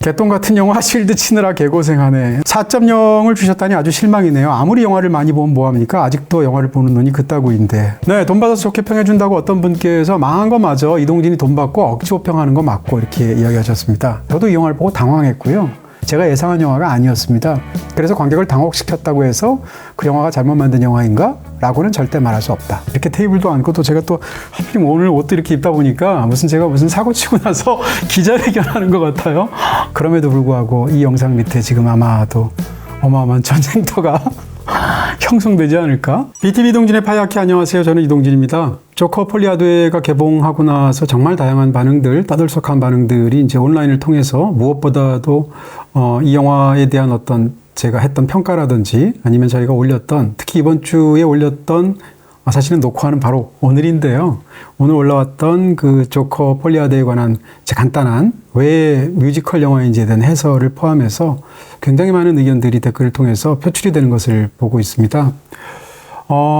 개똥 같은 영화 실드 치느라 개고생하네. 4.0을 주셨다니 아주 실망이네요. 아무리 영화를 많이 보면 뭐합니까? 아직도 영화를 보는 눈이 그따구인데. 네, 돈 받아서 좋게 평해준다고 어떤 분께서 망한 거 맞아. 이동진이 돈 받고 억지 호평하는 거 맞고 이렇게 이야기하셨습니다. 저도 이 영화를 보고 당황했고요. 제가 예상한 영화가 아니었습니다. 그래서 관객을 당혹시켰다고 해서 그 영화가 잘못 만든 영화인가? 라고는 절대 말할 수 없다. 이렇게 테이블도 앉고 또 제가 또 하필 오늘 옷도 이렇게 입다 보니까 제가 무슨 사고 치고 나서 기자회견하는 것 같아요. 그럼에도 불구하고 이 영상 밑에 지금 아마도 어마어마한 전쟁터가 형성되지 않을까? BTV 이동진의 파이아키 안녕하세요. 저는 이동진입니다. 조커 폴리아드가 개봉하고 나서 정말 다양한 반응들, 떠들썩한 반응들이 이제 온라인을 통해서 무엇보다도 이 영화에 대한 어떤 제가 했던 평가라든지 아니면 저희가 올렸던 특히 이번 주에 올렸던 사실은 녹화는 바로 오늘인데요. 오늘 올라왔던 그 조커 폴리아드에 관한 간단한 왜 뮤지컬 영화인지에 대한 해설을 포함해서 굉장히 많은 의견들이 댓글을 통해서 표출이 되는 것을 보고 있습니다.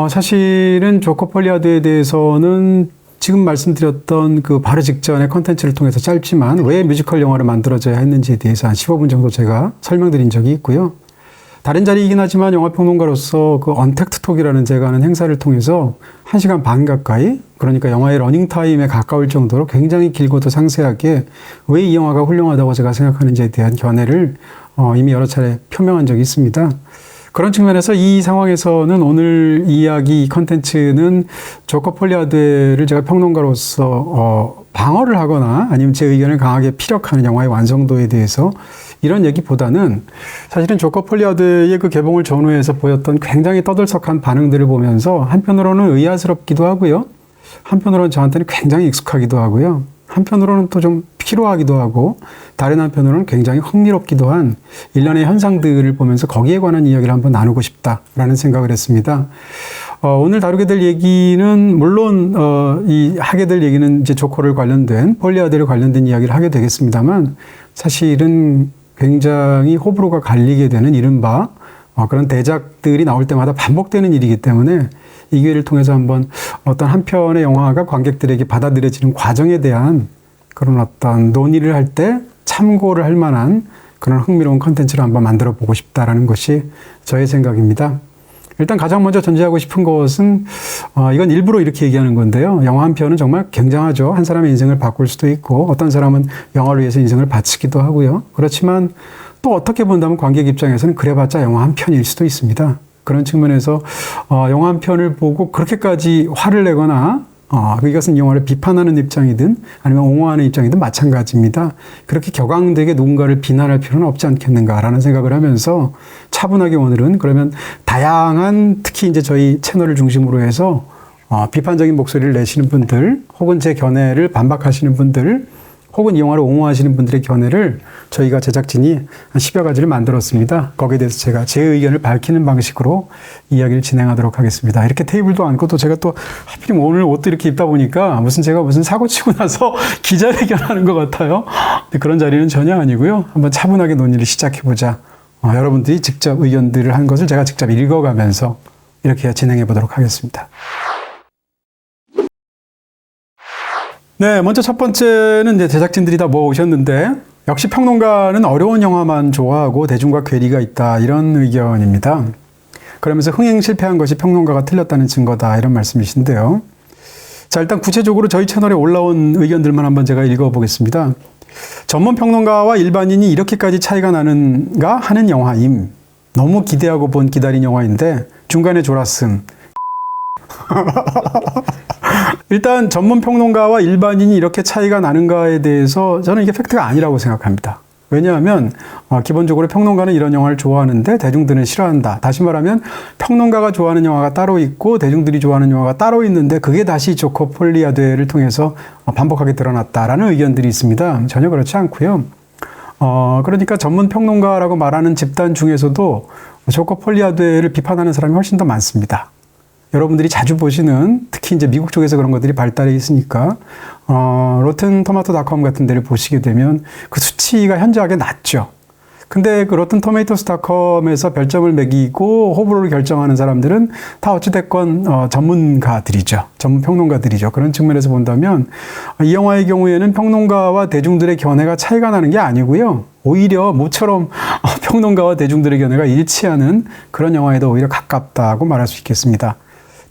사실은 조커 폴리아드에 대해서는 지금 말씀드렸던 그 바로 직전의 컨텐츠를 통해서 짧지만 왜 뮤지컬 영화를 만들어져야 했는지에 대해서 한 15분 정도 제가 설명드린 적이 있고요. 다른 자리이긴 하지만 영화평론가로서 그 언택트톡이라는 제가 하는 행사를 통해서 1시간 반 가까이, 그러니까 영화의 러닝타임에 가까울 정도로 굉장히 길고도 상세하게 왜 이 영화가 훌륭하다고 제가 생각하는지에 대한 견해를 이미 여러 차례 표명한 적이 있습니다. 그런 측면에서 이 상황에서는 오늘 이야기 컨텐츠는 조커 폴리아드를 제가 평론가로서 방어를 하거나 아니면 제 의견을 강하게 피력하는 영화의 완성도에 대해서 이런 얘기보다는 사실은 조커 폴리아드의 그 개봉을 전후해서 보였던 굉장히 떠들썩한 반응들을 보면서 한편으로는 의아스럽기도 하고요. 한편으로는 저한테는 굉장히 익숙하기도 하고요. 한편으로는 또 좀 피로하기도 하고 다른 한편으로는 굉장히 흥미롭기도 한 일련의 현상들을 보면서 거기에 관한 이야기를 한번 나누고 싶다라는 생각을 했습니다. 오늘 다루게 될 얘기는 물론 이 하게 될 얘기는 이제 조커를 관련된 폴리아드를 관련된 이야기를 하게 되겠습니다만 사실은 굉장히 호불호가 갈리게 되는 이른바 그런 대작들이 나올 때마다 반복되는 일이기 때문에 이 기회를 통해서 한번 어떤 한 편의 영화가 관객들에게 받아들여지는 과정에 대한 그런 어떤 논의를 할 때 참고를 할 만한 그런 흥미로운 컨텐츠를 한번 만들어 보고 싶다라는 것이 저의 생각입니다. 일단 가장 먼저 전제하고 싶은 것은 이건 일부러 이렇게 얘기하는 건데요. 영화 한 편은 정말 굉장하죠. 한 사람의 인생을 바꿀 수도 있고 어떤 사람은 영화를 위해서 인생을 바치기도 하고요. 그렇지만 또 어떻게 본다면 관객 입장에서는 그래봤자 영화 한 편일 수도 있습니다. 그런 측면에서 영화 한 편을 보고 그렇게까지 화를 내거나 이것은 영화를 비판하는 입장이든 아니면 옹호하는 입장이든 마찬가지입니다. 그렇게 격앙되게 누군가를 비난할 필요는 없지 않겠는가라는 생각을 하면서 차분하게 오늘은 그러면 다양한 특히 이제 저희 채널을 중심으로 해서 비판적인 목소리를 내시는 분들 혹은 제 견해를 반박하시는 분들 혹은 이 영화를 옹호하시는 분들의 견해를 저희가 제작진이 한 10여 가지를 만들었습니다. 거기에 대해서 제가 제 의견을 밝히는 방식으로 이야기를 진행하도록 하겠습니다. 이렇게 테이블도 앉고 또 제가 또 하필 오늘 옷도 이렇게 입다 보니까 제가 사고 치고 나서 기자회견하는 것 같아요. 근데 그런 자리는 전혀 아니고요. 한번 차분하게 논의를 시작해보자. 여러분들이 직접 의견들을 한 것을 제가 직접 읽어가면서 이렇게 진행해 보도록 하겠습니다. 네, 먼저 첫 번째는 이제 제작진들이 다 모아오셨는데 역시 평론가는 어려운 영화만 좋아하고 대중과 괴리가 있다 이런 의견입니다. 그러면서 흥행 실패한 것이 평론가가 틀렸다는 증거다 이런 말씀이신데요. 자, 일단 구체적으로 저희 채널에 올라온 의견들만 한번 제가 읽어보겠습니다. 전문 평론가와 일반인이 이렇게까지 차이가 나는가 하는 영화임. 너무 기대하고 기다린 영화인데 중간에 졸았음. 일단 전문 평론가와 일반인이 이렇게 차이가 나는가에 대해서 저는 이게 팩트가 아니라고 생각합니다. 왜냐하면 기본적으로 평론가는 이런 영화를 좋아하는데 대중들은 싫어한다. 다시 말하면 평론가가 좋아하는 영화가 따로 있고 대중들이 좋아하는 영화가 따로 있는데 그게 다시 조커 폴리아드를 통해서 반복하게 드러났다라는 의견들이 있습니다. 전혀 그렇지 않고요. 그러니까 전문 평론가라고 말하는 집단 중에서도 조커 폴리아드를 비판하는 사람이 훨씬 더 많습니다. 여러분들이 자주 보시는 특히 이제 미국 쪽에서 그런 것들이 발달해 있으니까 로튼토마토닷컴 같은 데를 보시게 되면 그 수치가 현저하게 낮죠. 근데 그 로튼토메이토스닷컴에서 별점을 매기고 호불호를 결정하는 사람들은 다 어찌됐건 전문가들이죠. 전문 평론가들이죠. 그런 측면에서 본다면 이 영화의 경우에는 평론가와 대중들의 견해가 차이가 나는 게 아니고요. 오히려 모처럼 평론가와 대중들의 견해가 일치하는 그런 영화에도 오히려 가깝다고 말할 수 있겠습니다.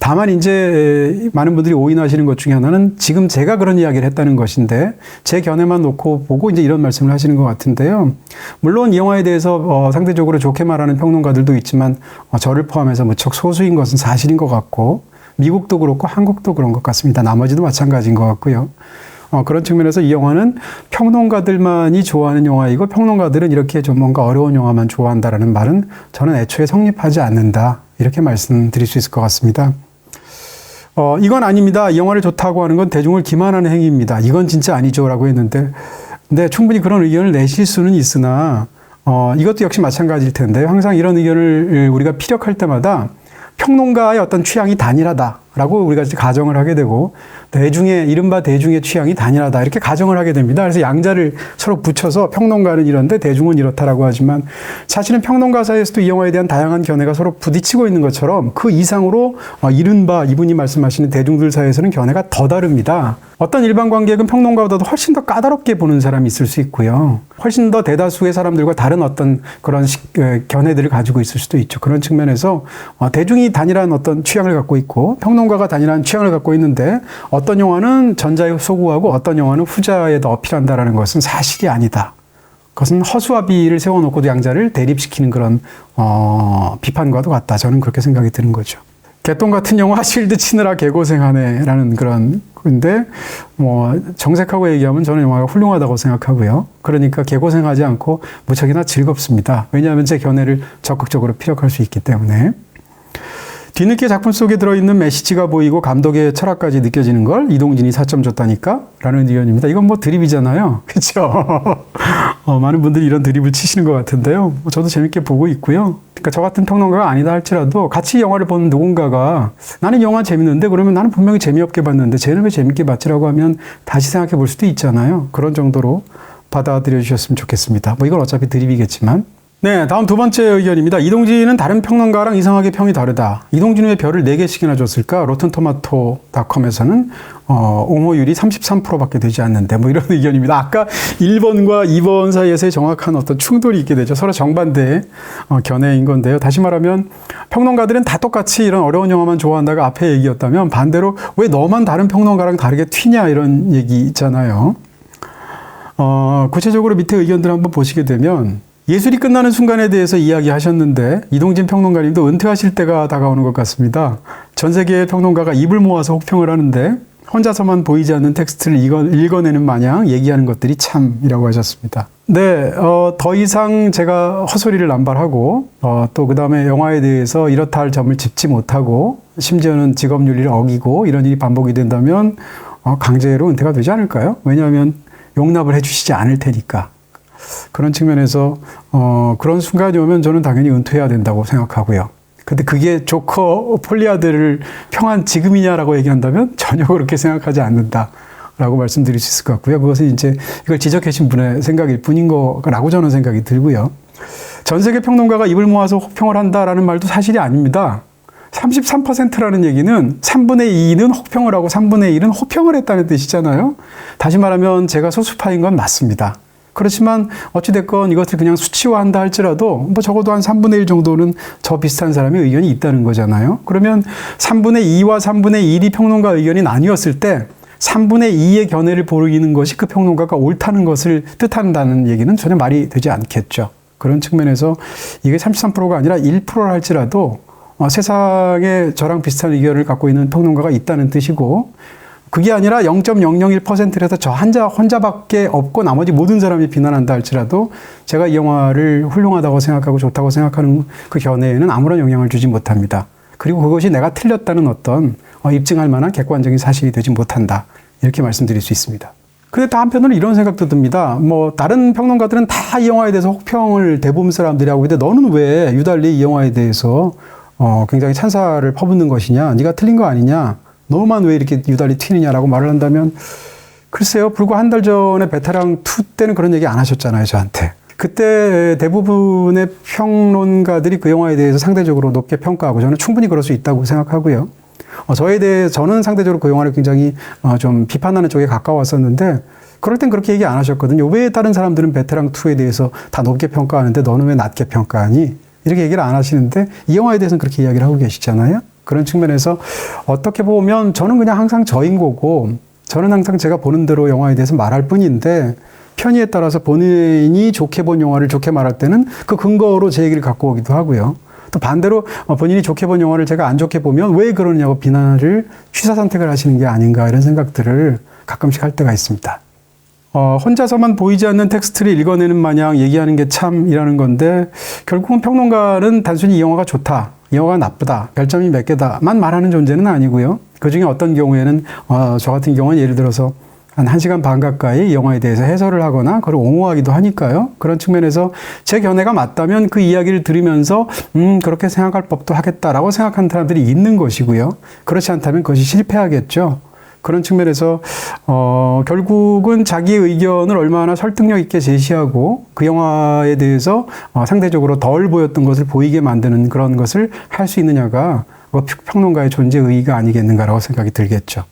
다만 이제 많은 분들이 오인하시는 것 중에 하나는 지금 제가 그런 이야기를 했다는 것인데 제 견해만 놓고 보고 이제 이런 말씀을 하시는 것 같은데요. 물론 이 영화에 대해서 상대적으로 좋게 말하는 평론가들도 있지만 저를 포함해서 무척 소수인 것은 사실인 것 같고 미국도 그렇고 한국도 그런 것 같습니다. 나머지도 마찬가지인 것 같고요. 그런 측면에서 이 영화는 평론가들만이 좋아하는 영화이고 평론가들은 이렇게 좀 뭔가 어려운 영화만 좋아한다라는 말은 저는 애초에 성립하지 않는다. 이렇게 말씀드릴 수 있을 것 같습니다. 이건 아닙니다. 이 영화를 좋다고 하는 건 대중을 기만하는 행위입니다. 이건 진짜 아니죠. 라고 했는데, 네, 충분히 그런 의견을 내실 수는 있으나, 이것도 역시 마찬가지일 텐데, 항상 이런 의견을 우리가 피력할 때마다 평론가의 어떤 취향이 단일하다라고 우리가 가정을 하게 되고, 이른바 대중의 취향이 단일하다 이렇게 가정을 하게 됩니다. 그래서 양자를 서로 붙여서 평론가는 이런데 대중은 이렇다라고 하지만 사실은 평론가 사이에서도 이 영화에 대한 다양한 견해가 서로 부딪히고 있는 것처럼 그 이상으로 이른바 이분이 말씀하시는 대중들 사이에서는 견해가 더 다릅니다. 어떤 일반 관객은 평론가보다도 훨씬 더 까다롭게 보는 사람이 있을 수 있고요. 훨씬 더 대다수의 사람들과 다른 어떤 그런 견해들을 가지고 있을 수도 있죠. 그런 측면에서 대중이 단일한 어떤 취향을 갖고 있고 평론가가 단일한 취향을 갖고 있는데 어떤 영화는 전자에 소구하고 어떤 영화는 후자에 더 어필한다라는 것은 사실이 아니다. 그것은 허수아비를 세워놓고도 양자를 대립시키는 그런 비판과도 같다. 저는 그렇게 생각이 드는 거죠. 개똥 같은 영화 실드 치느라 개고생하네라는 그런 건데 정색하고 얘기하면 저는 영화가 훌륭하다고 생각하고요. 그러니까 개고생하지 않고 무척이나 즐겁습니다. 왜냐하면 제 견해를 적극적으로 피력할 수 있기 때문에. 뒤늦게 작품 속에 들어있는 메시지가 보이고 감독의 철학까지 느껴지는 걸 이동진이 4점 줬다니까? 라는 의견입니다. 이건 드립이잖아요. 그렇죠? 많은 분들이 이런 드립을 치시는 것 같은데요. 저도 재밌게 보고 있고요. 그러니까 저 같은 평론가가 아니다 할지라도 같이 영화를 보는 누군가가 나는 영화 재밌는데 그러면 나는 분명히 재미없게 봤는데 쟤는 왜 재밌게 봤지라고 하면 다시 생각해 볼 수도 있잖아요. 그런 정도로 받아들여 주셨으면 좋겠습니다. 이건 어차피 드립이겠지만. 네, 다음 두 번째 의견입니다. 이동진은 다른 평론가랑 이상하게 평이 다르다. 이동진은 왜 별을 4개씩이나 줬을까? 로튼토마토닷컴에서는 옹호율이 33%밖에 되지 않는데 이런 의견입니다. 아까 1번과 2번 사이에서의 정확한 어떤 충돌이 있게 되죠. 서로 정반대의 견해인 건데요. 다시 말하면 평론가들은 다 똑같이 이런 어려운 영화만 좋아한다가 앞에 얘기였다면 반대로 왜 너만 다른 평론가랑 다르게 튀냐 이런 얘기 있잖아요. 구체적으로 밑에 의견들 한번 보시게 되면 예술이 끝나는 순간에 대해서 이야기하셨는데 이동진 평론가님도 은퇴하실 때가 다가오는 것 같습니다. 전 세계의 평론가가 입을 모아서 혹평을 하는데 혼자서만 보이지 않는 텍스트를 읽어내는 마냥 얘기하는 것들이 참이라고 하셨습니다. 네, 더 이상 제가 헛소리를 남발하고 또 그 다음에 영화에 대해서 이렇다 할 점을 짚지 못하고 심지어는 직업윤리를 어기고 이런 일이 반복이 된다면 강제로 은퇴가 되지 않을까요? 왜냐하면 용납을 해주시지 않을 테니까. 그런 측면에서 그런 순간이 오면 저는 당연히 은퇴해야 된다고 생각하고요. 근데 그게 조커 폴리아드를 평한 지금이냐라고 얘기한다면 전혀 그렇게 생각하지 않는다라고 말씀드릴 수 있을 것 같고요. 그것은 이제 이걸 지적하신 분의 생각일 뿐인 거라고 저는 생각이 들고요. 전 세계 평론가가 입을 모아서 혹평을 한다라는 말도 사실이 아닙니다. 33%라는 얘기는 3분의 2는 혹평을 하고 3분의 1은 호평을 했다는 뜻이잖아요. 다시 말하면 제가 소수파인 건 맞습니다. 그렇지만 어찌됐건 이것을 그냥 수치화한다 할지라도 적어도 한 3분의 1 정도는 저 비슷한 사람의 의견이 있다는 거잖아요. 그러면 3분의 2와 3분의 1이 평론가 의견이 나뉘었을 때 3분의 2의 견해를 보이는 것이 그 평론가가 옳다는 것을 뜻한다는 얘기는 전혀 말이 되지 않겠죠. 그런 측면에서 이게 33%가 아니라 1%라 할지라도 세상에 저랑 비슷한 의견을 갖고 있는 평론가가 있다는 뜻이고 그게 아니라 0.001%에서 저 혼자밖에 없고 나머지 모든 사람이 비난한다 할지라도 제가 이 영화를 훌륭하다고 생각하고 좋다고 생각하는 그 견해에는 아무런 영향을 주지 못합니다. 그리고 그것이 내가 틀렸다는 어떤 입증할 만한 객관적인 사실이 되지 못한다. 이렇게 말씀드릴 수 있습니다. 근데 또 한편으로 이런 생각도 듭니다. 다른 평론가들은 다 이 영화에 대해서 혹평을 대부분 사람들이 하고 있는데 너는 왜 유달리 이 영화에 대해서 굉장히 찬사를 퍼붓는 것이냐? 네가 틀린 거 아니냐? 너만 왜 이렇게 유달리 튀느냐라고 말을 한다면 글쎄요. 불과 한 달 전에 베테랑2 때는 그런 얘기 안 하셨잖아요. 저한테. 그때 대부분의 평론가들이 그 영화에 대해서 상대적으로 높게 평가하고 저는 충분히 그럴 수 있다고 생각하고요. 저에 대해 저는 상대적으로 그 영화를 굉장히 좀 비판하는 쪽에 가까웠었는데 그럴 땐 그렇게 얘기 안 하셨거든요. 왜 다른 사람들은 베테랑2에 대해서 다 높게 평가하는데 너는 왜 낮게 평가하니? 이렇게 얘기를 안 하시는데 이 영화에 대해서는 그렇게 이야기를 하고 계시잖아요. 그런 측면에서 어떻게 보면 저는 그냥 항상 저인 거고 저는 항상 제가 보는 대로 영화에 대해서 말할 뿐인데 편의에 따라서 본인이 좋게 본 영화를 좋게 말할 때는 그 근거로 제 얘기를 갖고 오기도 하고요. 또 반대로 본인이 좋게 본 영화를 제가 안 좋게 보면 왜 그러냐고 비난을 취사 선택을 하시는 게 아닌가 이런 생각들을 가끔씩 할 때가 있습니다. 혼자서만 보이지 않는 텍스트를 읽어내는 마냥 얘기하는 게 참이라는 건데 결국은 평론가는 단순히 이 영화가 좋다, 이 영화가 나쁘다, 별점이 몇 개다만 말하는 존재는 아니고요. 그중에 어떤 경우에는 저 같은 경우는 예를 들어서 한 1시간 반 가까이 이 영화에 대해서 해설을 하거나 그걸 옹호하기도 하니까요. 그런 측면에서 제 견해가 맞다면 그 이야기를 들으면서 그렇게 생각할 법도 하겠다라고 생각하는 사람들이 있는 것이고요. 그렇지 않다면 그것이 실패하겠죠. 그런 측면에서 결국은 자기의 의견을 얼마나 설득력 있게 제시하고 그 영화에 대해서 상대적으로 덜 보였던 것을 보이게 만드는 그런 것을 할 수 있느냐가 평론가의 존재 의의가 아니겠는가라고 생각이 들겠죠.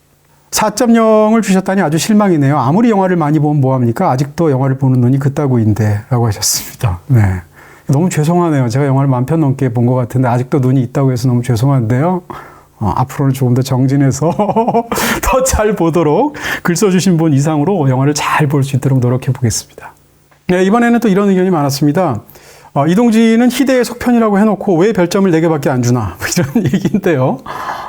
4.0을 주셨다니 아주 실망이네요. 아무리 영화를 많이 보면 뭐합니까? 아직도 영화를 보는 눈이 그따구인데 라고 하셨습니다. 네. 너무 죄송하네요. 제가 영화를 10,000편 넘게 본 것 같은데 아직도 눈이 있다고 해서 너무 죄송한데요. 앞으로는 조금 더 정진해서 더 잘 보도록 글 써주신 분 이상으로 영화를 잘 볼 수 있도록 노력해 보겠습니다. 네, 이번에는 또 이런 의견이 많았습니다. 이동진은 희대의 속편이라고 해놓고 왜 별점을 4개밖에 안 주나 이런 얘기인데요.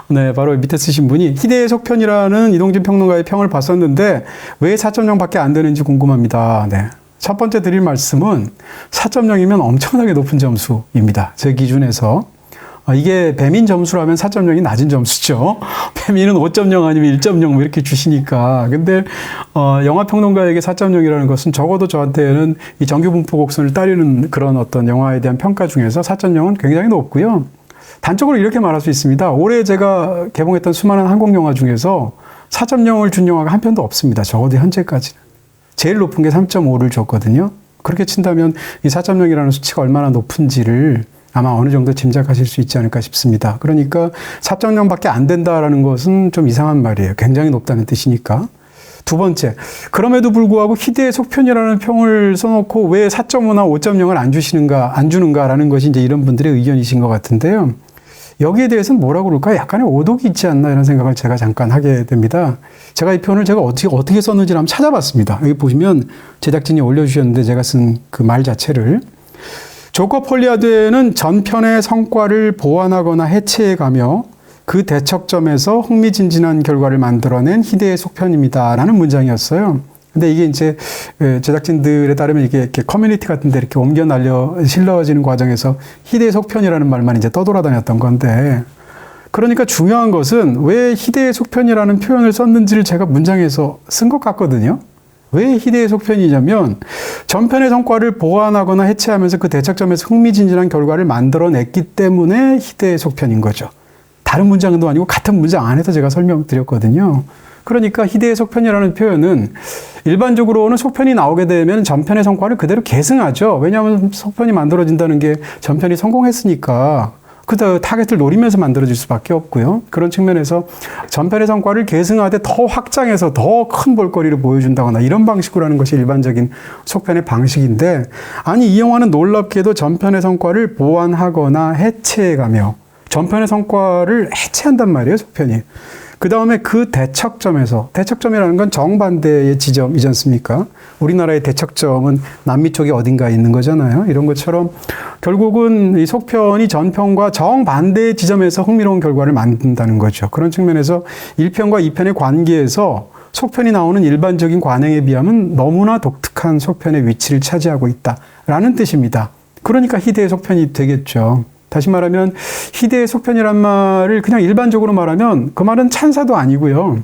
네, 바로 밑에 쓰신 분이 희대의 속편이라는 이동진 평론가의 평을 봤었는데 왜 4.0밖에 안 되는지 궁금합니다. 네. 첫 번째 드릴 말씀은 4.0이면 엄청나게 높은 점수입니다. 제 기준에서. 이게 배민 점수라면 4.0이 낮은 점수죠. 배민은 5.0 아니면 1.0 뭐 이렇게 주시니까. 근데 영화 평론가에게 4.0이라는 것은 적어도 저한테는 이 정규 분포 곡선을 따르는 그런 어떤 영화에 대한 평가 중에서 4.0은 굉장히 높고요. 단적으로 이렇게 말할 수 있습니다. 올해 제가 개봉했던 수많은 한국 영화 중에서 4.0을 준 영화가 한 편도 없습니다. 적어도 현재까지는. 제일 높은 게 3.5를 줬거든요. 그렇게 친다면 이 4.0이라는 수치가 얼마나 높은지를 아마 어느 정도 짐작하실 수 있지 않을까 싶습니다. 그러니까 4.0밖에 안 된다라는 것은 좀 이상한 말이에요. 굉장히 높다는 뜻이니까. 두 번째, 그럼에도 불구하고 희대의 속편이라는 평을 써놓고 왜 4.5나 5.0을 안 주는가라는 것이 이제 이런 분들의 의견이신 것 같은데요. 여기에 대해서는 뭐라고 그럴까요? 약간의 오독이 있지 않나 이런 생각을 제가 잠깐 하게 됩니다. 제가 이 편을 제가 어떻게 썼는지를 한번 찾아봤습니다. 여기 보시면 제작진이 올려주셨는데 제가 쓴 그 말 자체를 조커 폴리아드에는 전편의 성과를 보완하거나 해체해가며 그 대척점에서 흥미진진한 결과를 만들어낸 희대의 속편입니다. 라는 문장이었어요. 근데 이게 이제 제작진들에 따르면 이게 이렇게 커뮤니티 같은 데 이렇게 옮겨 실러지는 과정에서 희대의 속편이라는 말만 이제 떠돌아다녔던 건데 그러니까 중요한 것은 왜 희대의 속편이라는 표현을 썼는지를 제가 문장에서 쓴 것 같거든요. 왜 희대의 속편이냐면 전편의 성과를 보완하거나 해체하면서 그 대척점에서 흥미진진한 결과를 만들어냈기 때문에 희대의 속편인 거죠. 다른 문장도 아니고 같은 문장 안에서 제가 설명드렸거든요. 그러니까 희대의 속편이라는 표현은 일반적으로는 속편이 나오게 되면 전편의 성과를 그대로 계승하죠. 왜냐하면 속편이 만들어진다는 게 전편이 성공했으니까 그 타겟을 노리면서 만들어질 수밖에 없고요. 그런 측면에서 전편의 성과를 계승하되 더 확장해서 더 큰 볼거리를 보여준다거나 이런 방식으로 하는 것이 일반적인 속편의 방식인데 아니 이 영화는 놀랍게도 전편의 성과를 보완하거나 해체해가며 전편의 성과를 해체한단 말이에요. 속편이. 그 다음에 그 대척점이라는 건 정반대의 지점이지 않습니까? 우리나라의 대척점은 남미 쪽에 어딘가에 있는 거잖아요. 이런 것처럼 결국은 이 속편이 전편과 정반대의 지점에서 흥미로운 결과를 만든다는 거죠. 그런 측면에서 1편과 2편의 관계에서 속편이 나오는 일반적인 관행에 비하면 너무나 독특한 속편의 위치를 차지하고 있다라는 뜻입니다. 그러니까 희대의 속편이 되겠죠. 다시 말하면 희대의 속편이란 말을 그냥 일반적으로 말하면 그 말은 찬사도 아니고요.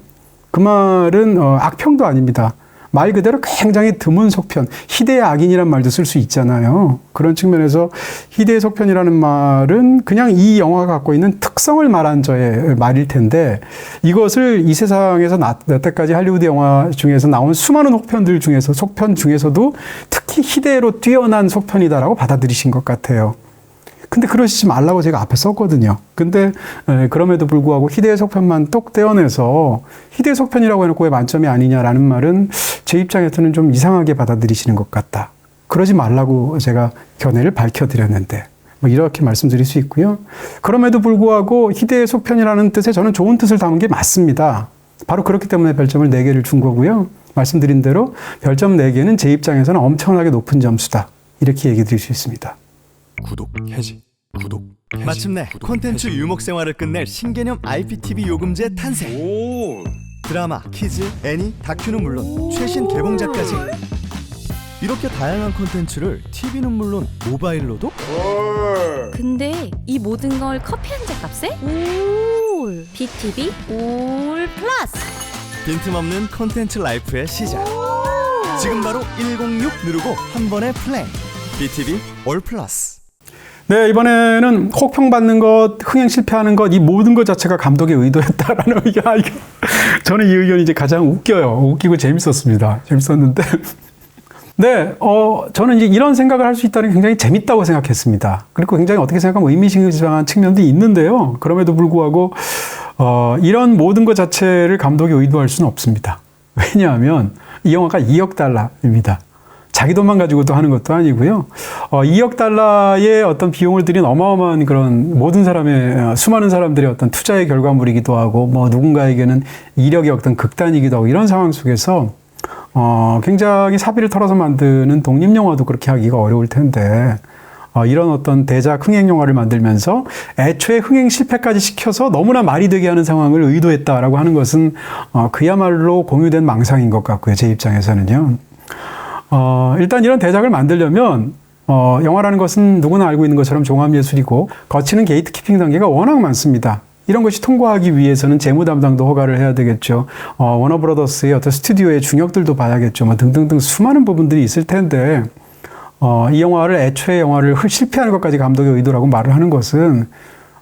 그 말은 악평도 아닙니다. 말 그대로 굉장히 드문 속편, 희대의 악인이란 말도 쓸 수 있잖아요. 그런 측면에서 희대의 속편이라는 말은 그냥 이 영화가 갖고 있는 특성을 말한 저의 말일 텐데 이것을 이 세상에서 여태까지 할리우드 영화 중에서 나온 수많은 속편 중에서도 특히 희대로 뛰어난 속편이다라고 받아들이신 것 같아요. 근데 그러시지 말라고 제가 앞에 썼거든요. 근데 그럼에도 불구하고 희대의 속편만 똑 떼어내서 희대의 속편이라고 해놓고 왜 만점이 아니냐라는 말은 제 입장에서는 좀 이상하게 받아들이시는 것 같다. 그러지 말라고 제가 견해를 밝혀드렸는데 뭐 이렇게 말씀드릴 수 있고요. 그럼에도 불구하고 희대의 속편이라는 뜻에 저는 좋은 뜻을 담은 게 맞습니다. 바로 그렇기 때문에 별점을 4개를 준 거고요. 말씀드린 대로 별점 4개는 제 입장에서는 엄청나게 높은 점수다. 이렇게 얘기 드릴 수 있습니다. 구독 해지. 구독 해지. 마침내 콘텐츠 유목 생활을 끝낼 신개념 IPTV 요금제 탄생. 드라마, 키즈, 애니, 다큐는 물론 최신 개봉작까지 이렇게 다양한 콘텐츠를 TV는 물론 모바일로도. 근데 이 모든 걸 커피 한 잔 값에? 올 BTV 올 플러스. 빈틈없는 콘텐츠 라이프의 시작. 지금 바로 106 누르고 한 번에 플레이. BTV 올 플러스. 네, 이번에는 혹평 받는 것, 흥행 실패하는 것, 이 모든 것 자체가 감독의 의도였다라는 의견. 저는 이 의견이 이제 가장 웃기고 재밌었습니다. 재밌었는데. 네, 저는 이제 이런 생각을 할 수 있다는 게 굉장히 재밌다고 생각했습니다. 그리고 굉장히 어떻게 생각하면 의미심장한 측면도 있는데요. 그럼에도 불구하고, 이런 모든 것 자체를 감독이 의도할 수는 없습니다. 왜냐하면 이 영화가 2억 달러입니다. 자기 돈만 가지고도 하는 것도 아니고요. 2억 달러의 어떤 비용을 들인 어마어마한 그런 모든 사람의, 수많은 사람들의 어떤 투자의 결과물이기도 하고, 뭐 누군가에게는 이력의 어떤 극단이기도 하고, 이런 상황 속에서 굉장히 사비를 털어서 만드는 독립영화도 그렇게 하기가 어려울 텐데, 이런 어떤 대작 흥행영화를 만들면서 애초에 흥행 실패까지 시켜서 너무나 말이 되게 하는 상황을 의도했다라고 하는 것은, 그야말로 공유된 망상인 것 같고요. 제 입장에서는요. 일단 이런 대작을 만들려면, 영화라는 것은 누구나 알고 있는 것처럼 종합예술이고, 거치는 게이트키핑 단계가 워낙 많습니다. 이런 것이 통과하기 위해서는 재무 담당도 허가를 해야 되겠죠. 워너브라더스의 어떤 스튜디오의 중역들도 봐야겠죠. 뭐 등등등 수많은 부분들이 있을 텐데, 이 영화를 애초에 영화를 실패하는 것까지 감독의 의도라고 말을 하는 것은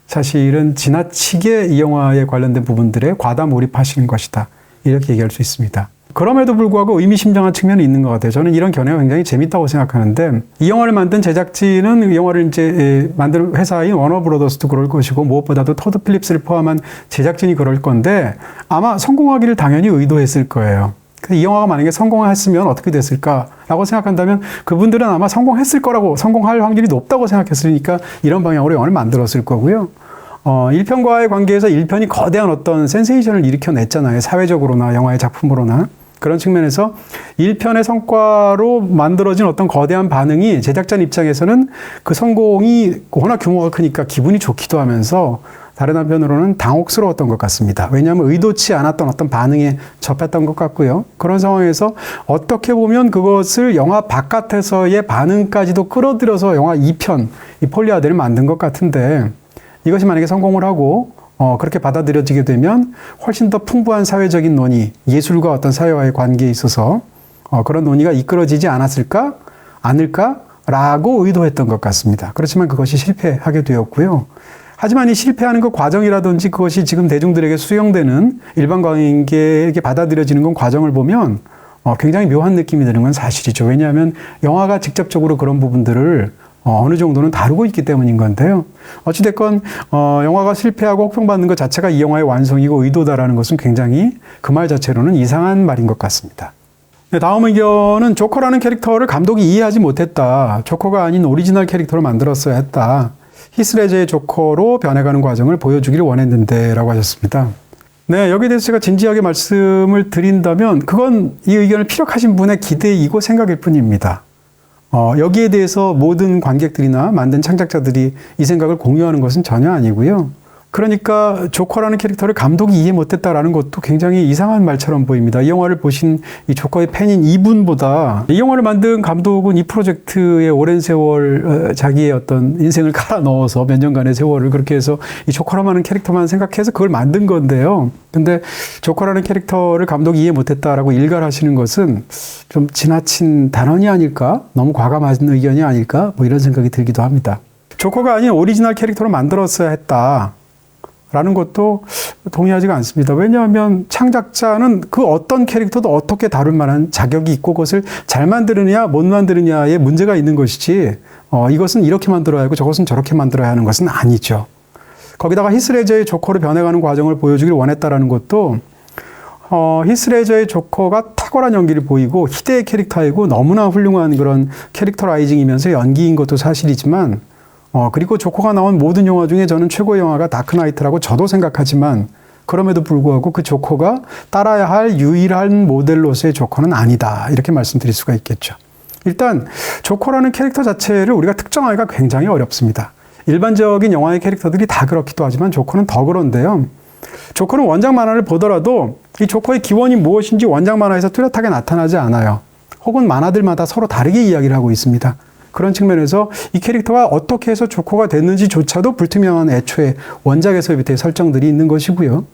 사실은 지나치게 이 영화에 관련된 부분들에 과다 몰입하시는 것이다. 이렇게 얘기할 수 있습니다. 그럼에도 불구하고 의미심장한 측면이 있는 것 같아요. 저는 이런 견해가 굉장히 재밌다고 생각하는데, 이 영화를 만든 제작진은 이 영화를 이제 만든 회사인 워너브라더스도 그럴 것이고, 무엇보다도 토드 필립스를 포함한 제작진이 그럴 건데, 아마 성공하기를 당연히 의도했을 거예요. 이 영화가 만약에 성공했으면 어떻게 됐을까라고 생각한다면 그분들은 아마 성공했을 거라고, 성공할 확률이 높다고 생각했으니까 이런 방향으로 영화를 만들었을 거고요. 1편과의 관계에서 1편이 거대한 어떤 센세이션을 일으켜냈잖아요. 사회적으로나 영화의 작품으로나. 그런 측면에서 1편의 성과로 만들어진 어떤 거대한 반응이 제작자 입장에서는 그 성공이 워낙 규모가 크니까 기분이 좋기도 하면서 다른 한편으로는 당혹스러웠던 것 같습니다. 왜냐하면 의도치 않았던 어떤 반응에 접했던 것 같고요. 그런 상황에서 어떻게 보면 그것을 영화 바깥에서의 반응까지도 끌어들여서 영화 2편, 이 폴리아드를 만든 것 같은데, 이것이 만약에 성공을 하고 그렇게 받아들여지게 되면 훨씬 더 풍부한 사회적인 논의, 예술과 어떤 사회와의 관계에 있어서 그런 논의가 이끌어지지 않을까라고 의도했던 것 같습니다. 그렇지만 그것이 실패하게 되었고요. 하지만 이 실패하는 그 과정이라든지 그것이 지금 대중들에게 수용되는 일반 관객에게 받아들여지는 건 과정을 보면 굉장히 묘한 느낌이 드는 건 사실이죠. 왜냐하면 영화가 직접적으로 그런 부분들을 어느 정도는 다루고 있기 때문인 건데요. 어찌됐건 영화가 실패하고 혹평받는 것 자체가 이 영화의 완성이고 의도다라는 것은 굉장히 그 말 자체로는 이상한 말인 것 같습니다. 네, 다음 의견은 조커라는 캐릭터를 감독이 이해하지 못했다. 조커가 아닌 오리지널 캐릭터로 만들었어야 했다. 히스레저의 조커로 변해가는 과정을 보여주기를 원했는데 라고 하셨습니다. 네, 여기에 대해서 제가 진지하게 말씀을 드린다면 그건 이 의견을 피력하신 분의 기대이고 생각일 뿐입니다. 여기에 대해서 모든 관객들이나 만든 창작자들이 이 생각을 공유하는 것은 전혀 아니고요. 그러니까 조커라는 캐릭터를 감독이 이해 못했다라는 것도 굉장히 이상한 말처럼 보입니다. 이 영화를 보신 이 조커의 팬인 이분보다 이 영화를 만든 감독은 이 프로젝트에 오랜 세월 자기의 어떤 인생을 갈아 넣어서 몇 년간의 세월을 그렇게 해서 이 조커라는 캐릭터만 생각해서 그걸 만든 건데요. 근데 조커라는 캐릭터를 감독이 이해 못했다라고 일갈하시는 것은 좀 지나친 단언이 아닐까? 너무 과감한 의견이 아닐까? 뭐 이런 생각이 들기도 합니다. 조커가 아닌 오리지널 캐릭터로 만들었어야 했다. 라는 것도 동의하지가 않습니다. 왜냐하면 창작자는 그 어떤 캐릭터도 어떻게 다룰 만한 자격이 있고 그것을 잘 만드느냐 못 만드느냐에 문제가 있는 것이지 이것은 이렇게 만들어야 하고 저것은 저렇게 만들어야 하는 것은 아니죠. 거기다가 히스레저의 조커로 변해가는 과정을 보여주길 원했다라는 것도 히스레저의 조커가 탁월한 연기를 보이고 희대의 캐릭터이고 너무나 훌륭한 그런 캐릭터라이징이면서 연기인 것도 사실이지만 그리고 조커가 나온 모든 영화 중에 저는 최고의 영화가 다크나이트라고 저도 생각하지만 그럼에도 불구하고 그 조커가 따라야 할 유일한 모델로서의 조커는 아니다. 이렇게 말씀드릴 수가 있겠죠. 일단 조커라는 캐릭터 자체를 우리가 특정하기가 굉장히 어렵습니다. 일반적인 영화의 캐릭터들이 다 그렇기도 하지만 조커는 더 그런데요. 조커는 원작 만화를 보더라도 이 조커의 기원이 무엇인지 원작 만화에서 뚜렷하게 나타나지 않아요. 혹은 만화들마다 서로 다르게 이야기를 하고 있습니다. 그런 측면에서 이 캐릭터가 어떻게 해서 조커가 됐는지조차도 불투명한 애초에 원작에서부터의 설정들이 있는 것이고요.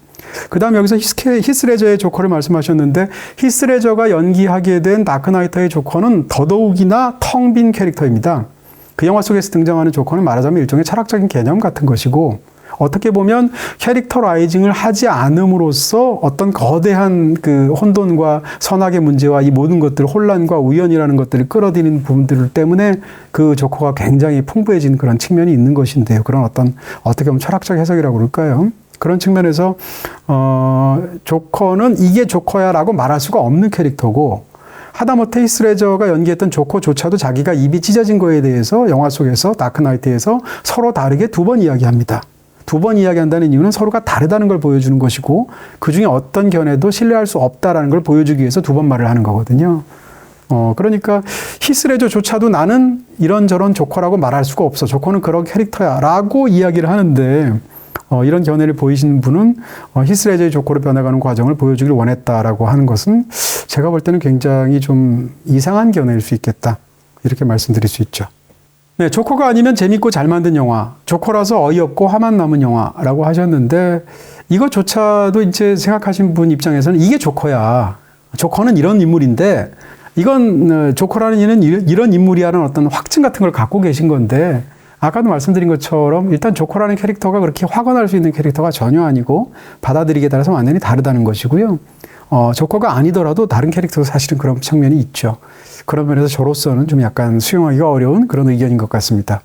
그 다음 여기서 히스레저의 조커를 말씀하셨는데 히스레저가 연기하게 된 다크나이트의 조커는 더더욱이나 텅 빈 캐릭터입니다. 그 영화 속에서 등장하는 조커는 말하자면 일종의 철학적인 개념 같은 것이고 어떻게 보면 캐릭터라이징을 하지 않음으로써 어떤 거대한 그 혼돈과 선악의 문제와 이 모든 것들, 혼란과 우연이라는 것들을 끌어들이는 부분들 때문에 그 조커가 굉장히 풍부해진 그런 측면이 있는 것인데요. 그런 어떤 어떻게 보면 철학적 해석이라고 그럴까요? 그런 측면에서 조커는 이게 조커야라고 말할 수가 없는 캐릭터고 하다못해 히스레저가 연기했던 조커조차도 자기가 입이 찢어진 거에 대해서 영화 속에서 다크나이트에서 서로 다르게 두 번 이야기합니다. 두 번 이야기한다는 이유는 서로가 다르다는 걸 보여주는 것이고 그중에 어떤 견해도 신뢰할 수 없다라는 걸 보여주기 위해서 두 번 말을 하는 거거든요. 그러니까 히스레저조차도 나는 이런저런 조커라고 말할 수가 없어. 조커는 그런 캐릭터야 라고 이야기를 하는데 이런 견해를 보이시는 분은 히스레저의 조커로 변해가는 과정을 보여주길 원했다라고 하는 것은 제가 볼 때는 굉장히 좀 이상한 견해일 수 있겠다. 이렇게 말씀드릴 수 있죠. 네, 조커가 아니면 재밌고 잘 만든 영화, 조커라서 어이없고 화만 남은 영화라고 하셨는데 이것조차도 이제 생각하신 분 입장에서는 이게 조커야. 조커는 이런 인물인데 이건 조커라는 이는 이런 인물이라는 어떤 확증 같은 걸 갖고 계신 건데 아까도 말씀드린 것처럼 일단 조커라는 캐릭터가 그렇게 화가 날 수 있는 캐릭터가 전혀 아니고 받아들이기에 따라서 완전히 다르다는 것이고요. 조커가 아니더라도 다른 캐릭터도 사실은 그런 측면이 있죠. 그런 면에서 저로서는 좀 약간 수용하기가 어려운 그런 의견인 것 같습니다.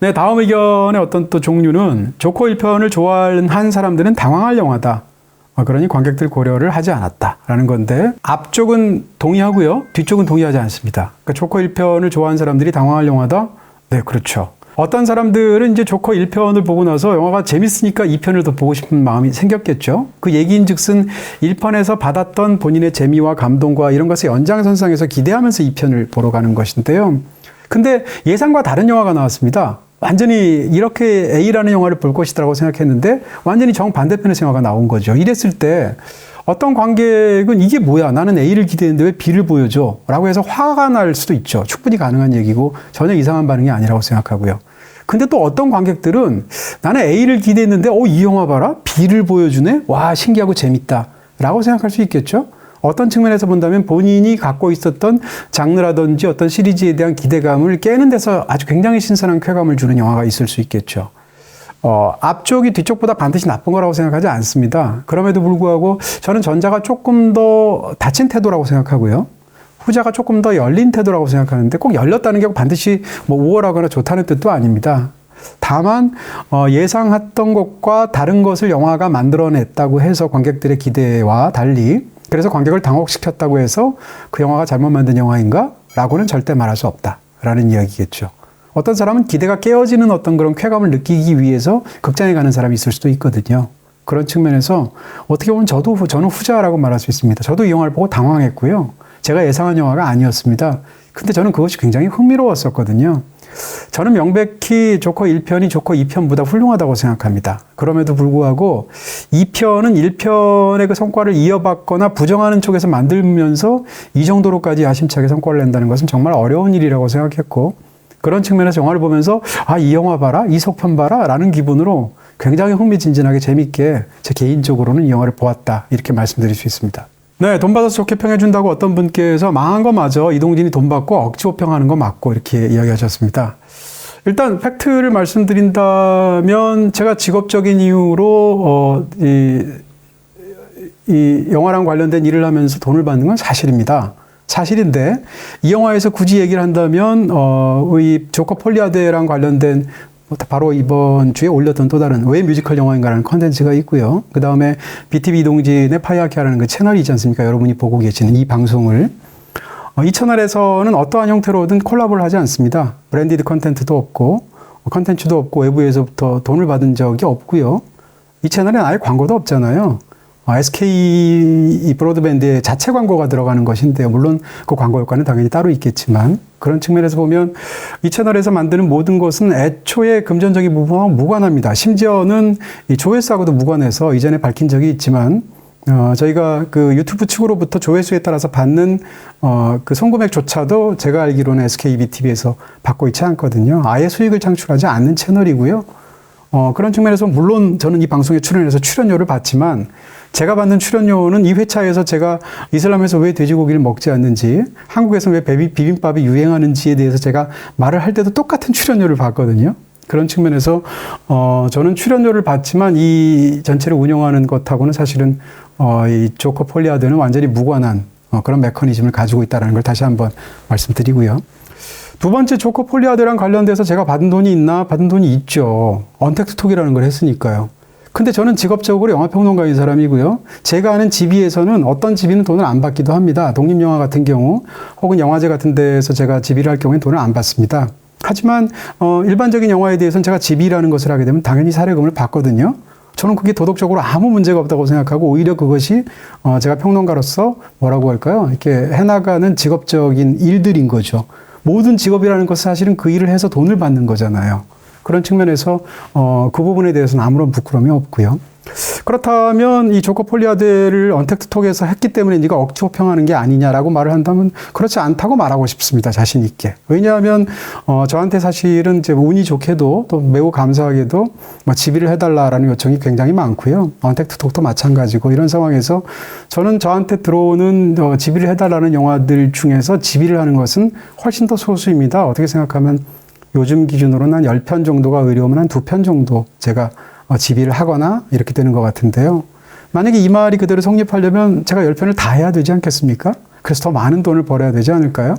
네, 다음 의견의 어떤 또 종류는 조커 1편을 좋아하는 사람들은 당황할 영화다. 그러니 관객들 고려를 하지 않았다라는 건데 앞쪽은 동의하고요. 뒤쪽은 동의하지 않습니다. 그러니까 조커 1편을 좋아하는 사람들이 당황할 영화다? 네, 그렇죠. 어떤 사람들은 이제 조커 1편을 보고 나서 영화가 재밌으니까 2편을 더 보고 싶은 마음이 생겼겠죠. 그 얘기인 즉슨 1편에서 받았던 본인의 재미와 감동과 이런 것을 연장선상에서 기대하면서 2편을 보러 가는 것인데요. 근데 예상과 다른 영화가 나왔습니다. 완전히 이렇게 A라는 영화를 볼 것이라고 생각했는데 완전히 정반대편의 영화가 나온 거죠. 이랬을 때 어떤 관객은 이게 뭐야? 나는 A를 기대했는데 왜 B를 보여줘? 라고 해서 화가 날 수도 있죠. 충분히 가능한 얘기고 전혀 이상한 반응이 아니라고 생각하고요. 근데 또 어떤 관객들은 나는 A를 기대했는데 이 영화 봐라? B를 보여주네? 와, 신기하고 재밌다. 라고 생각할 수 있겠죠? 어떤 측면에서 본다면 본인이 갖고 있었던 장르라든지 어떤 시리즈에 대한 기대감을 깨는 데서 아주 굉장히 신선한 쾌감을 주는 영화가 있을 수 있겠죠. 앞쪽이 뒤쪽보다 반드시 나쁜 거라고 생각하지 않습니다. 그럼에도 불구하고 저는 전자가 조금 더 닫힌 태도라고 생각하고요. 후자가 조금 더 열린 태도라고 생각하는데 꼭 열렸다는 게 반드시 우월하거나 좋다는 뜻도 아닙니다. 다만 예상했던 것과 다른 것을 영화가 만들어냈다고 해서 관객들의 기대와 달리 그래서 관객을 당혹시켰다고 해서 그 영화가 잘못 만든 영화인가? 라고는 절대 말할 수 없다라는 이야기겠죠. 어떤 사람은 기대가 깨어지는 어떤 그런 쾌감을 느끼기 위해서 극장에 가는 사람이 있을 수도 있거든요. 그런 측면에서 어떻게 보면 저는 후자라고 말할 수 있습니다. 저도 이 영화를 보고 당황했고요. 제가 예상한 영화가 아니었습니다. 근데 저는 그것이 굉장히 흥미로웠었거든요. 저는 명백히 조커 1편이 조커 2편보다 훌륭하다고 생각합니다. 그럼에도 불구하고 2편은 1편의 그 성과를 이어받거나 부정하는 쪽에서 만들면서 이 정도로까지 야심차게 성과를 낸다는 것은 정말 어려운 일이라고 생각했고 그런 측면에서 영화를 보면서 이 영화 봐라, 이 속편 봐라 라는 기분으로 굉장히 흥미진진하게 재밌게 제 개인적으로는 이 영화를 보았다 이렇게 말씀드릴 수 있습니다. 네, 돈 받아서 좋게 평해준다고 어떤 분께서 망한 거 맞아. 이동진이 돈 받고 억지 호평하는 거 맞고 이렇게 이야기하셨습니다. 일단 팩트를 말씀드린다면 제가 직업적인 이유로 이 영화랑 관련된 일을 하면서 돈을 받는 건 사실입니다. 사실인데 이 영화에서 굳이 얘기를 한다면 이 조커 폴리아드랑 관련된 바로 이번 주에 올렸던 또 다른 왜 뮤지컬 영화인가라는 컨텐츠가 있고요. 그 다음에 BTV 이동진의 파이아키아라는 그 채널이 있지 않습니까? 여러분이 보고 계시는 이 방송을. 이 채널에서는 어떠한 형태로든 콜라보를 하지 않습니다. 브랜디드 컨텐츠도 없고 컨텐츠도 없고 외부에서부터 돈을 받은 적이 없고요. 이 채널에는 아예 광고도 없잖아요. SK 브로드밴드의 자체 광고가 들어가는 것인데요. 물론 그 광고 효과는 당연히 따로 있겠지만 그런 측면에서 보면 이 채널에서 만드는 모든 것은 애초에 금전적인 부분과 무관합니다. 심지어는 이 조회수하고도 무관해서 이전에 밝힌 적이 있지만 저희가 그 유튜브 측으로부터 조회수에 따라서 받는 그 송금액조차도 제가 알기로는 SKBTV에서 받고 있지 않거든요. 아예 수익을 창출하지 않는 채널이고요. 그런 측면에서 물론 저는 이 방송에 출연해서 출연료를 받지만 제가 받는 출연료는 이 회차에서 제가 이슬람에서 왜 돼지고기를 먹지 않는지, 한국에서 왜 비빔밥이 유행하는지에 대해서 제가 말을 할 때도 똑같은 출연료를 받거든요. 그런 측면에서 저는 출연료를 받지만 이 전체를 운영하는 것하고는 사실은 이 조커 폴리아드는 완전히 무관한 그런 메커니즘을 가지고 있다는 걸 다시 한번 말씀드리고요. 두 번째 조커 폴리아드랑 관련돼서 제가 받은 돈이 있나? 받은 돈이 있죠. 언택트톡이라는 걸 했으니까요. 근데 저는 직업적으로 영화평론가인 사람이고요. 제가 아는 지비에서는 어떤 지비는 돈을 안 받기도 합니다. 독립영화 같은 경우 혹은 영화제 같은 데에서 제가 지비를 할 경우에는 돈을 안 받습니다. 하지만 일반적인 영화에 대해서는 제가 지비라는 것을 하게 되면 당연히 사례금을 받거든요. 저는 그게 도덕적으로 아무 문제가 없다고 생각하고 오히려 그것이 제가 평론가로서 뭐라고 할까요? 이렇게 해나가는 직업적인 일들인 거죠. 모든 직업이라는 것은 사실은 그 일을 해서 돈을 받는 거잖아요. 그런 측면에서 그 부분에 대해서는 아무런 부끄러움이 없고요. 그렇다면 이 조커 폴리아드를 언택트톡에서 했기 때문에 네가 억지 호평하는 게 아니냐라고 말을 한다면 그렇지 않다고 말하고 싶습니다. 자신 있게. 왜냐하면 저한테 사실은 이제 운이 좋게도 또 매우 감사하게도 지비를 해달라라는 요청이 굉장히 많고요. 언택트톡도 마찬가지고 이런 상황에서 저는 저한테 들어오는 지비를 해달라는 영화들 중에서 지비를 하는 것은 훨씬 더 소수입니다. 어떻게 생각하면 요즘 기준으로는 한 10편 정도가 의료면 한 2편 정도 제가 지비를 하거나 이렇게 되는 것 같은데요. 만약에 이 말이 그대로 성립하려면 제가 10편을 다 해야 되지 않겠습니까? 그래서 더 많은 돈을 벌어야 되지 않을까요?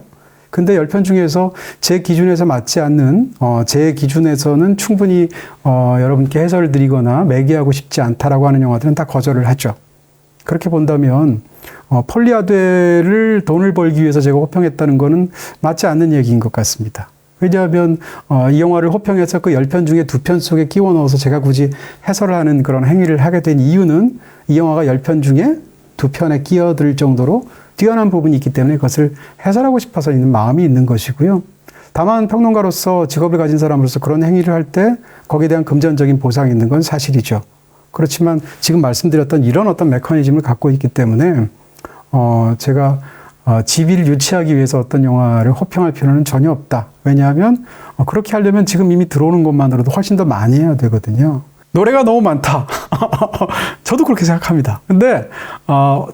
근데 10편 중에서 제 기준에서 맞지 않는, 제 기준에서는 충분히 여러분께 해설을 드리거나 매기하고 싶지 않다라고 하는 영화들은 다 거절을 하죠. 그렇게 본다면 폴리아드를 돈을 벌기 위해서 제가 호평했다는 거는 맞지 않는 얘기인 것 같습니다. 왜냐하면 이 영화를 호평해서 그 10편 중에 2편 속에 끼워 넣어서 제가 굳이 해설을 하는 그런 행위를 하게 된 이유는 이 영화가 10편 중에 2편에 끼어들 정도로 뛰어난 부분이 있기 때문에 그것을 해설하고 싶어서 있는 마음이 있는 것이고요. 다만 평론가로서 직업을 가진 사람으로서 그런 행위를 할 때 거기에 대한 금전적인 보상이 있는 건 사실이죠. 그렇지만 지금 말씀드렸던 이런 어떤 메커니즘을 갖고 있기 때문에 제가 지비를 유치하기 위해서 어떤 영화를 호평할 필요는 전혀 없다. 왜냐하면 그렇게 하려면 지금 이미 들어오는 것만으로도 훨씬 더 많이 해야 되거든요. 노래가 너무 많다. 저도 그렇게 생각합니다. 근데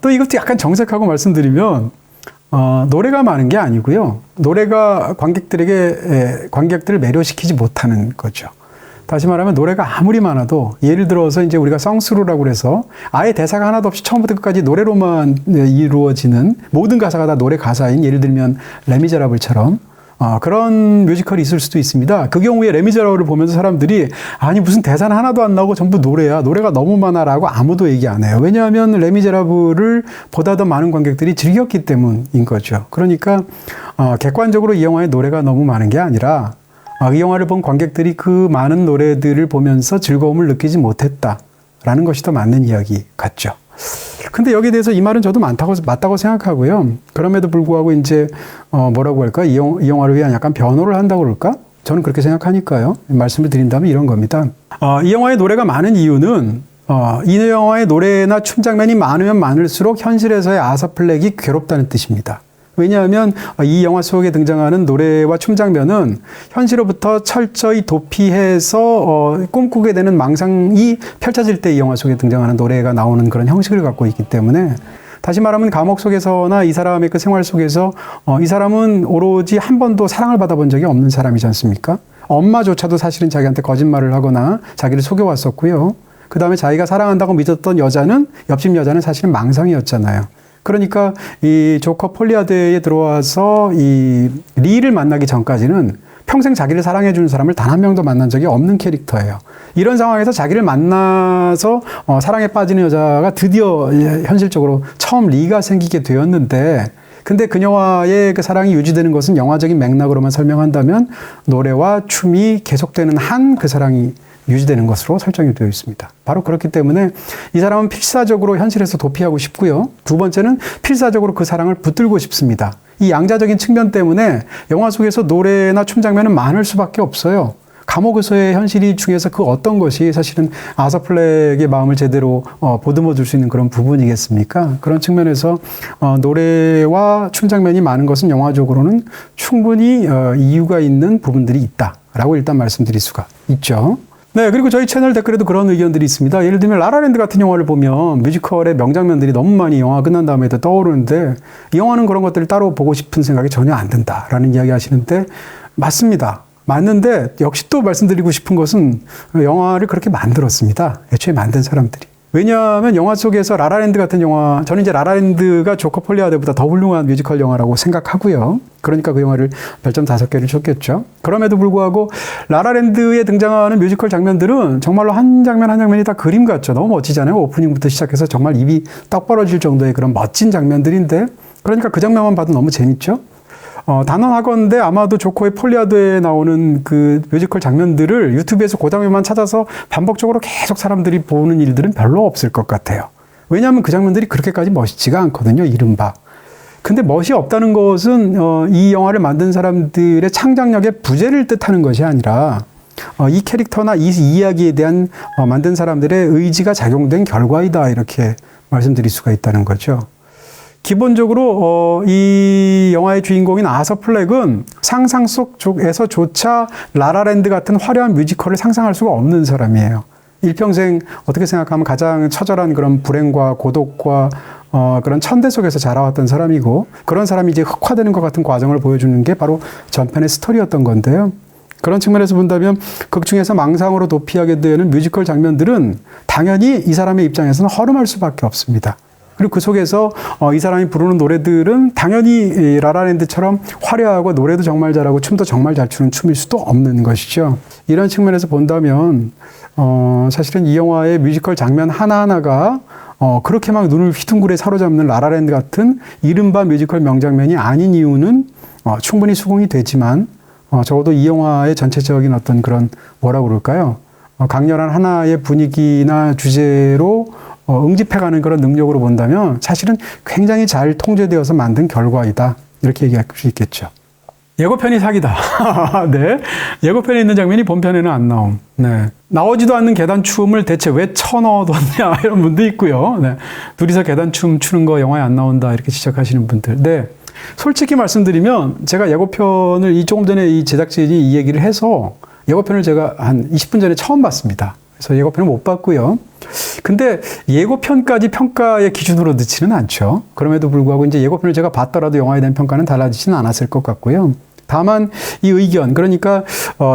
또 이것도 약간 정색하고 말씀드리면 노래가 많은 게 아니고요. 노래가 관객들을 매료시키지 못하는 거죠. 다시 말하면 노래가 아무리 많아도 예를 들어서 이제 우리가 성스루라고 그래서 아예 대사가 하나도 없이 처음부터 끝까지 노래로만 이루어지는 모든 가사가 다 노래 가사인 예를 들면 레미제라블처럼 그런 뮤지컬이 있을 수도 있습니다. 그 경우에 레미제라블을 보면서 사람들이 아니 무슨 대사는 하나도 안 나오고 전부 노래야. 노래가 너무 많아라고 아무도 얘기 안 해요. 왜냐하면 레미제라블을 보다 더 많은 관객들이 즐겼기 때문인 거죠. 그러니까 객관적으로 이 영화에 노래가 너무 많은 게 아니라 이 영화를 본 관객들이 그 많은 노래들을 보면서 즐거움을 느끼지 못했다라는 것이 더 맞는 이야기 같죠. 근데 여기에 대해서 이 말은 저도 맞다고 생각하고요. 그럼에도 불구하고 이제 뭐라고 할까? 이 영화를 위한 약간 변호를 한다고 그럴까? 저는 그렇게 생각하니까요. 말씀을 드린다면 이런 겁니다. 이 영화의 노래가 많은 이유는 이 영화의 노래나 춤 장면이 많으면 많을수록 현실에서의 아서 플렉이 괴롭다는 뜻입니다. 왜냐하면 이 영화 속에 등장하는 노래와 춤 장면은 현실로부터 철저히 도피해서 꿈꾸게 되는 망상이 펼쳐질 때 이 영화 속에 등장하는 노래가 나오는 그런 형식을 갖고 있기 때문에 다시 말하면 감옥 속에서나 이 사람의 그 생활 속에서 이 사람은 오로지 한 번도 사랑을 받아본 적이 없는 사람이지 않습니까? 엄마조차도 사실은 자기한테 거짓말을 하거나 자기를 속여왔었고요. 그 다음에 자기가 사랑한다고 믿었던 여자는, 옆집 여자는 사실은 망상이었잖아요. 그러니까 이 조커 폴리아드에 들어와서 이 리를 만나기 전까지는 평생 자기를 사랑해주는 사람을 단 한 명도 만난 적이 없는 캐릭터예요. 이런 상황에서 자기를 만나서 사랑에 빠지는 여자가 드디어 현실적으로 처음 리가 생기게 되었는데, 근데 그녀와의 그 사랑이 유지되는 것은 영화적인 맥락으로만 설명한다면 노래와 춤이 계속되는 한 그 사랑이 유지되는 것으로 설정이 되어 있습니다. 바로 그렇기 때문에 이 사람은 필사적으로 현실에서 도피하고 싶고요. 두 번째는 필사적으로 그 사랑을 붙들고 싶습니다. 이 양자적인 측면 때문에 영화 속에서 노래나 춤 장면은 많을 수밖에 없어요. 감옥에서의 현실이 중에서 그 어떤 것이 사실은 아서 플렉의 마음을 제대로 보듬어 줄 수 있는 그런 부분이겠습니까? 그런 측면에서 노래와 춤 장면이 많은 것은 영화적으로는 충분히 이유가 있는 부분들이 있다라고 일단 말씀드릴 수가 있죠. 네, 그리고 저희 채널 댓글에도 그런 의견들이 있습니다. 예를 들면 라라랜드 같은 영화를 보면 뮤지컬의 명장면들이 너무 많이 영화가 끝난 다음에도 떠오르는데 이 영화는 그런 것들을 따로 보고 싶은 생각이 전혀 안 든다라는 이야기 하시는데 맞습니다. 맞는데 역시 또 말씀드리고 싶은 것은 영화를 그렇게 만들었습니다. 애초에 만든 사람들이. 왜냐하면 영화 속에서 라라랜드 같은 영화, 저는 이제 라라랜드가 조커 폴리아드보다 더 훌륭한 뮤지컬 영화라고 생각하고요. 그러니까 그 영화를 별점 5개를 줬겠죠. 그럼에도 불구하고 라라랜드에 등장하는 뮤지컬 장면들은 정말로 한 장면 한 장면이 다 그림 같죠. 너무 멋지잖아요. 오프닝부터 시작해서 정말 입이 떡 벌어질 정도의 그런 멋진 장면들인데, 그러니까 그 장면만 봐도 너무 재밌죠. 단언하건대 아마도 조커의 폴리아드에 나오는 그 뮤지컬 장면들을 유튜브에서 그 장면만 찾아서 반복적으로 계속 사람들이 보는 일들은 별로 없을 것 같아요. 왜냐하면 그 장면들이 그렇게까지 멋있지가 않거든요, 이른바. 근데 멋이 없다는 것은 이 영화를 만든 사람들의 창작력의 부재를 뜻하는 것이 아니라 이 캐릭터나 이 이야기에 대한 만든 사람들의 의지가 작용된 결과이다, 이렇게 말씀드릴 수가 있다는 거죠. 기본적으로 이 영화의 주인공인 아서 플렉은 상상 속에서조차 라라랜드 같은 화려한 뮤지컬을 상상할 수가 없는 사람이에요. 일평생 어떻게 생각하면 가장 처절한 그런 불행과 고독과 그런 천대 속에서 자라왔던 사람이고, 그런 사람이 이제 흑화되는 것 같은 과정을 보여주는 게 바로 전편의 스토리였던 건데요. 그런 측면에서 본다면 극 중에서 망상으로 도피하게 되는 뮤지컬 장면들은 당연히 이 사람의 입장에서는 허름할 수밖에 없습니다. 그리고 그 속에서 이 사람이 부르는 노래들은 당연히 라라랜드처럼 화려하고 노래도 정말 잘하고 춤도 정말 잘 추는 춤일 수도 없는 것이죠. 이런 측면에서 본다면 사실은 이 영화의 뮤지컬 장면 하나하나가 그렇게 막 눈을 휘둥그레 사로잡는 라라랜드 같은 이른바 뮤지컬 명장면이 아닌 이유는 충분히 수긍이 되지만 적어도 이 영화의 전체적인 어떤 그런 뭐라고 그럴까요? 강렬한 하나의 분위기나 주제로 응집해가는 그런 능력으로 본다면 사실은 굉장히 잘 통제되어서 만든 결과이다, 이렇게 얘기할 수 있겠죠. 예고편이 사기다. 네. 예고편에 있는 장면이 본편에는 안 나옴. 네. 나오지도 않는 계단춤을 대체 왜 쳐넣어뒀냐, 이런 분도 있고요. 네. 둘이서 계단춤 추는 거 영화에 안 나온다, 이렇게 지적하시는 분들. 네. 솔직히 말씀드리면 제가 예고편을 조금 전에 이 제작진이 이 얘기를 해서 예고편을 제가 한 20분 전에 처음 봤습니다. 그래서 예고편을 못 봤고요. 근데 예고편까지 평가의 기준으로 넣지는 않죠. 그럼에도 불구하고 이제 예고편을 제가 봤더라도 영화에 대한 평가는 달라지지는 않았을 것 같고요. 다만 이 의견, 그러니까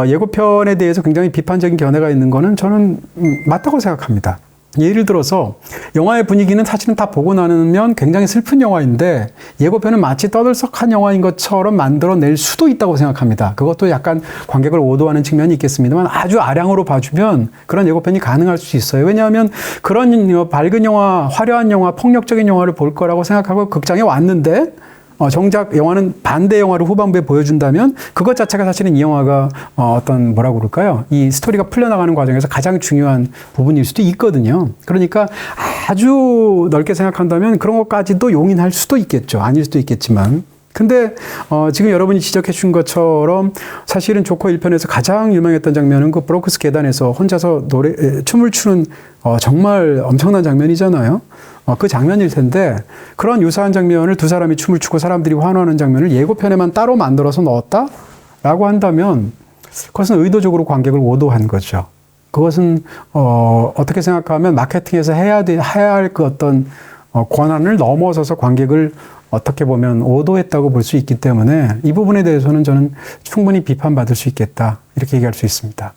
예고편에 대해서 굉장히 비판적인 견해가 있는 거는 저는 맞다고 생각합니다. 예를 들어서 영화의 분위기는 사실은 다 보고 나면 굉장히 슬픈 영화인데 예고편은 마치 떠들썩한 영화인 것처럼 만들어낼 수도 있다고 생각합니다. 그것도 약간 관객을 오도하는 측면이 있겠습니다만 아주 아량으로 봐주면 그런 예고편이 가능할 수 있어요. 왜냐하면 그런 밝은 영화, 화려한 영화, 폭력적인 영화를 볼 거라고 생각하고 극장에 왔는데 정작 영화는 반대 영화를 후반부에 보여준다면 그것 자체가 사실은 이 영화가 어떤 뭐라고 그럴까요? 이 스토리가 풀려나가는 과정에서 가장 중요한 부분일 수도 있거든요. 그러니까 아주 넓게 생각한다면 그런 것까지도 용인할 수도 있겠죠. 아닐 수도 있겠지만. 근데 지금 여러분이 지적해 준 것처럼 사실은 조커 1편에서 가장 유명했던 장면은 그 브롱크스 계단에서 혼자서 춤을 추는 정말 엄청난 장면이잖아요. 그 장면일 텐데 그런 유사한 장면을 두 사람이 춤을 추고 사람들이 환호하는 장면을 예고편에만 따로 만들어서 넣었다라고 한다면 그것은 의도적으로 관객을 오도한 거죠. 그것은 어떻게 생각하면 마케팅에서 해야 할 그 어떤 권한을 넘어서서 관객을 어떻게 보면 오도했다고 볼 수 있기 때문에 이 부분에 대해서는 저는 충분히 비판받을 수 있겠다 이렇게 얘기할 수 있습니다.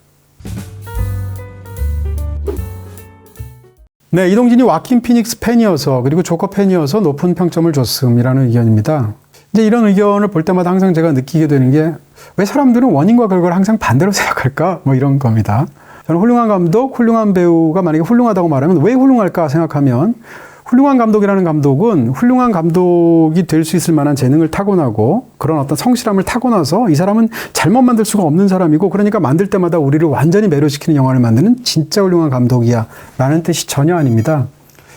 네, 이동진이 와킨 피닉스 팬이어서 그리고 조커 팬이어서 높은 평점을 줬음이라는 의견입니다. 이제 이런 의견을 볼 때마다 항상 제가 느끼게 되는 게 왜 사람들은 원인과 결과를 항상 반대로 생각할까? 뭐 이런 겁니다. 저는 훌륭한 감독, 훌륭한 배우가 만약에 훌륭하다고 말하면 왜 훌륭할까 생각하면 훌륭한 감독이라는 감독은 훌륭한 감독이 될 수 있을 만한 재능을 타고나고 그런 어떤 성실함을 타고나서 이 사람은 잘못 만들 수가 없는 사람이고 그러니까 만들 때마다 우리를 완전히 매료시키는 영화를 만드는 진짜 훌륭한 감독이야 라는 뜻이 전혀 아닙니다.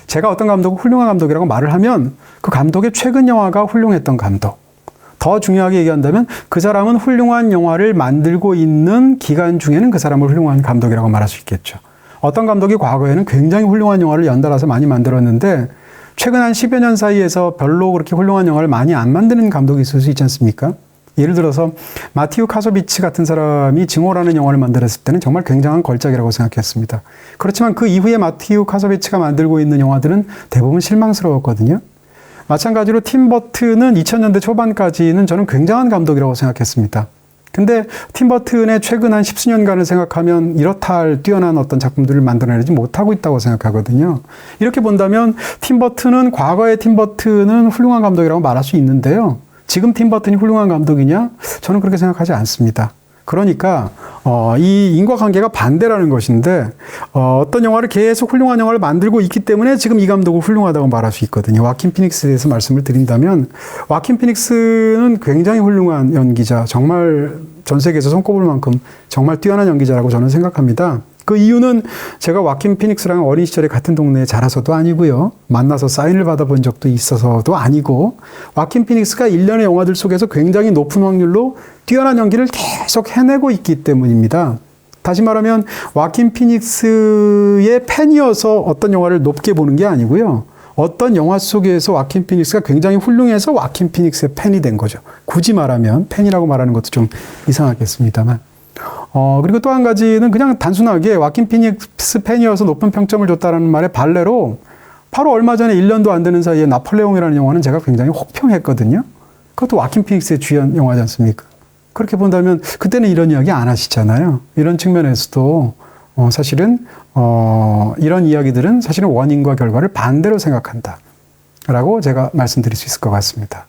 제가 어떤 감독을 훌륭한 감독이라고 말을 하면 그 감독의 최근 영화가 훌륭했던 감독. 더 중요하게 얘기한다면 그 사람은 훌륭한 영화를 만들고 있는 기간 중에는 그 사람을 훌륭한 감독이라고 말할 수 있겠죠. 어떤 감독이 과거에는 굉장히 훌륭한 영화를 연달아서 많이 만들었는데 최근 한 10여 년 사이에서 별로 그렇게 훌륭한 영화를 많이 안 만드는 감독이 있을 수 있지 않습니까? 예를 들어서 마티우 카소비치 같은 사람이 증오라는 영화를 만들었을 때는 정말 굉장한 걸작이라고 생각했습니다. 그렇지만 그 이후에 마티우 카소비치가 만들고 있는 영화들은 대부분 실망스러웠거든요. 마찬가지로 팀 버튼은 2000년대 초반까지는 저는 굉장한 감독이라고 생각했습니다. 근데 팀 버튼의 최근 한 10수년간을 생각하면 이렇다 할 뛰어난 어떤 작품들을 만들어내지 못하고 있다고 생각하거든요. 이렇게 본다면 팀 버튼은 과거의 팀 버튼은 훌륭한 감독이라고 말할 수 있는데요. 지금 팀 버튼이 훌륭한 감독이냐? 저는 그렇게 생각하지 않습니다. 그러니까 이 인과관계가 반대라는 것인데 어떤 영화를 계속 훌륭한 영화를 만들고 있기 때문에 지금 이 감독은 훌륭하다고 말할 수 있거든요. 와킨 피닉스에 대해서 말씀을 드린다면 와킨 피닉스는 굉장히 훌륭한 연기자, 정말 전 세계에서 손꼽을 만큼 정말 뛰어난 연기자라고 저는 생각합니다. 그 이유는 제가 와킨 피닉스랑 어린 시절에 같은 동네에 자라서도 아니고요. 만나서 사인을 받아본 적도 있어서도 아니고 와킨 피닉스가 일련의 영화들 속에서 굉장히 높은 확률로 뛰어난 연기를 계속 해내고 있기 때문입니다. 다시 말하면 와킨 피닉스의 팬이어서 어떤 영화를 높게 보는 게 아니고요. 어떤 영화 속에서 와킨 피닉스가 굉장히 훌륭해서 와킨 피닉스의 팬이 된 거죠. 굳이 말하면 팬이라고 말하는 것도 좀 이상하겠습니다만. 그리고 또 한 가지는 그냥 단순하게 와킨 피닉스 팬이어서 높은 평점을 줬다는 말의 반대로 바로 얼마 전에 1년도 안 되는 사이에 나폴레옹이라는 영화는 제가 굉장히 혹평했거든요. 그것도 와킨 피닉스의 주연 영화지 않습니까? 그렇게 본다면 그때는 이런 이야기 안 하시잖아요. 이런 측면에서도 사실은 이런 이야기들은 사실은 원인과 결과를 반대로 생각한다 라고 제가 말씀드릴 수 있을 것 같습니다.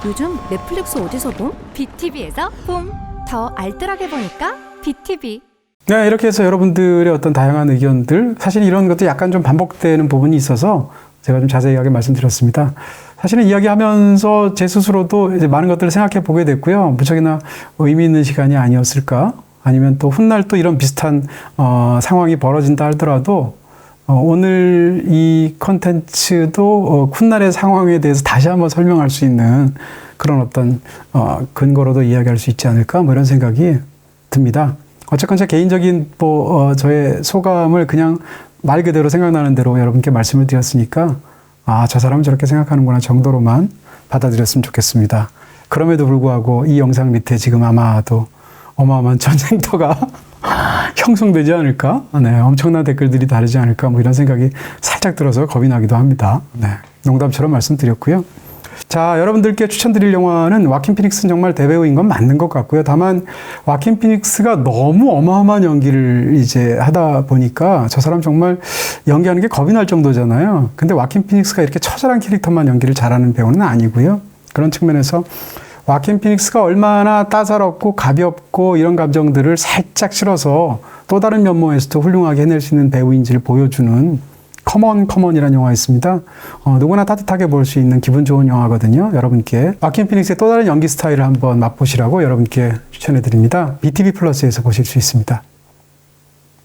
요즘 넷플릭스 어디서 봄? BTV에서 봄. 더 알뜰하게 보니까 BTV. 네, 이렇게 해서 여러분들의 어떤 다양한 의견들, 사실 이런 것도 약간 좀 반복되는 부분이 있어서 제가 좀 자세하게 말씀드렸습니다. 사실은 이야기하면서 제 스스로도 이제 많은 것들을 생각해 보게 됐고요. 무척이나 의미 있는 시간이 아니었을까? 아니면 또 훗날 또 이런 비슷한 상황이 벌어진다 하더라도 오늘 이 컨텐츠도 훗날의 상황에 대해서 다시 한번 설명할 수 있는 그런 어떤 근거로도 이야기할 수 있지 않을까 뭐 이런 생각이 듭니다. 어쨌건 제 개인적인 저의 소감을 그냥 말 그대로 생각나는 대로 여러분께 말씀을 드렸으니까 저 사람은 저렇게 생각하는구나 정도로만 받아들였으면 좋겠습니다. 그럼에도 불구하고 이 영상 밑에 지금 아마도 어마어마한 전쟁터가 형성되지 않을까? 네, 엄청난 댓글들이 다르지 않을까? 뭐 이런 생각이 살짝 들어서 겁이 나기도 합니다. 네, 농담처럼 말씀드렸고요. 자, 여러분들께 추천드릴 영화는 와킨 피닉스는 정말 대배우인 건 맞는 것 같고요. 다만 와킨 피닉스가 너무 어마어마한 연기를 이제 하다 보니까 저 사람 정말 연기하는 게 겁이 날 정도잖아요. 근데 와킨 피닉스가 이렇게 처절한 캐릭터만 연기를 잘하는 배우는 아니고요. 그런 측면에서 와킨 피닉스가 얼마나 따사롭고 가볍고 이런 감정들을 살짝 실어서 또 다른 면모에서도 훌륭하게 해낼 수 있는 배우인지를 보여주는 커먼이라는 영화 있습니다. 누구나 따뜻하게 볼 수 있는 기분 좋은 영화거든요. 여러분께 와킨 피닉스의 또 다른 연기 스타일을 한번 맛보시라고 여러분께 추천해 드립니다. BTV 플러스에서 보실 수 있습니다.